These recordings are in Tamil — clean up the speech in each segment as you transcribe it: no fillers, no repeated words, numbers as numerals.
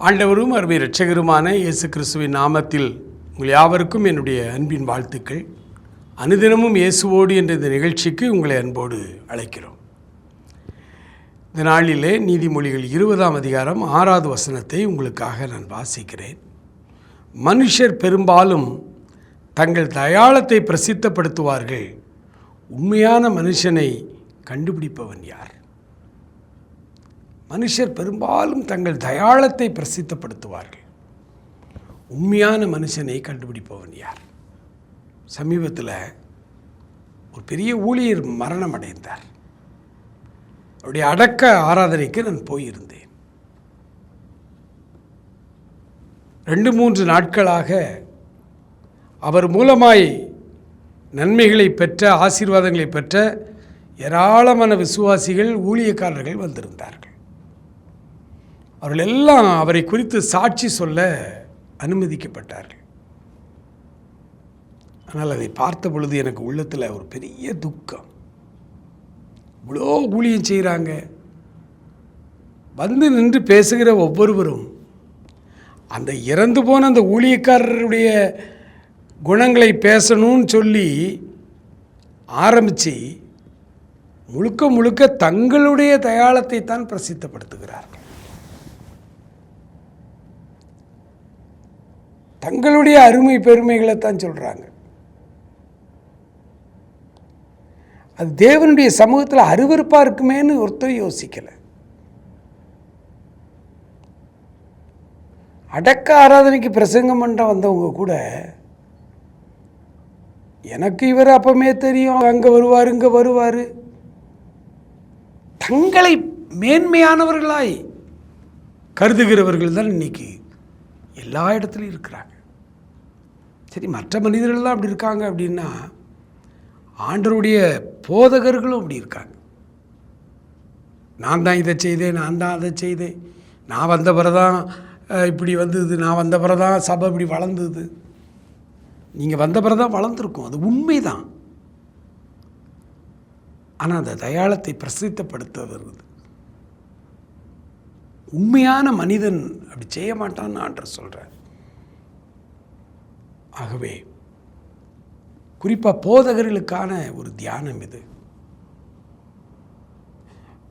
ஆண்டவரும் அருமை இரட்சகருமான இயேசு கிறிஸ்துவின் நாமத்தில் உங்கள் யாவருக்கும் என்னுடைய அன்பின் வாழ்த்துக்கள். அனுதினமும் இயேசுவோடு என்ற இந்த நிகழ்ச்சிக்கு உங்களை அன்போடு அழைக்கிறோம். இந்த நாளிலே நீதிமொழிகள் 20ஆம் அதிகாரம் 6வது வசனத்தை உங்களுக்காக நான் வாசிக்கிறேன். மனுஷர் பெரும்பாலும் தங்கள் தயாளத்தை பிரசித்தப்படுத்துவார்கள், உண்மையான மனுஷனை கண்டுபிடிப்பவன் யார்? மனுஷர் பெரும்பாலும் தங்கள் தயாளத்தை பிரசித்தப்படுத்துவார்கள், உண்மையான மனுஷனை கண்டுபிடிப்பவன் யார்? சமீபத்தில் ஒரு பெரிய ஊழியர் மரணம் அடைந்தார். அவருடைய அடக்க ஆராதனைக்கு நான் போயிருந்தேன். 2-3 நாட்களாக அவர் மூலமாய் நன்மைகளை பெற்ற, ஆசீர்வாதங்களை பெற்ற ஏராளமான விசுவாசிகள், ஊழியக்காரர்கள் வந்திருந்தார்கள். அவர்கள் எல்லாம் அவரை குறித்து சாட்சி சொல்ல அனுமதிக்கப்பட்டார்கள். ஆனால் அதை பார்த்த பொழுது எனக்கு உள்ளத்தில் ஒரு பெரிய துக்கம். இவ்வளோ ஊழியம் செய்கிறாங்க, வந்து நின்று பேசுகிற ஒவ்வொருவரும் அந்த இறந்து போன அந்த ஊழியக்காரருடைய குணங்களை பேசணும்னு சொல்லி ஆரம்பித்து முழுக்க முழுக்க தங்களுடைய தயாளத்தை தான் பிரசித்தப்படுத்துகிறார்கள். தங்களுடைய அருமை பெருமைகளைத்தான் சொல்கிறாங்க. அது தேவனுடைய சமூகத்தில் அருவருப்பாக இருக்குமேன்னு ஒருத்தர் யோசிக்கலை. அடக்க ஆராதனைக்கு பிரசங்கம் பண்ண வந்தவங்க கூட, எனக்கு இவர் அப்பமே தெரியும், அங்கே வருவார் இங்கே வருவார், தங்களை மேன்மையானவர்களாய் கருதுகிறவர்கள் தான் இன்னைக்கு எல்லா இடத்துலையும் இருக்கிறாங்க. சரி, மற்ற மனிதர்கள்லாம் அப்படி இருக்காங்க அப்படின்னா, ஆண்டவருடைய போதகர்களும் அப்படி இருக்காங்க. நான் தான் இதை செய்தேன், நான் தான் அதை செய்தேன், நான் வந்த பிறதான் இப்படி வந்தது, நான் வந்த பிறதான் சபை இப்படி வளர்ந்தது. நீங்கள் வந்த பிறதான் வளர்ந்துருக்கும், அது உண்மைதான். ஆனால் அந்த தயாளத்தை பிரசித்தப்படுத்துவது உண்மையான மனிதன் அப்படி செய்ய மாட்டான்னு ஆண்டவர் சொல்கிறார். ஆகவே குறிப்பாக போதகர்களுக்கான ஒரு தியானம் இது.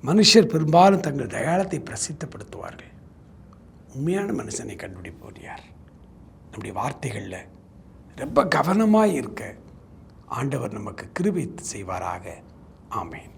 மனுஷர் பெரும்பாலும் தங்கள் தயாளத்தை பிரசித்தப்படுத்துவார்கள், உண்மையான மனுஷனை கண்டுபிடிப்பவர் யார்? நம்முடைய வார்த்தைகளில் ரொம்ப கவனமாக இருக்க ஆண்டவர் நமக்கு கிருபை செய்வாராக. ஆமென்.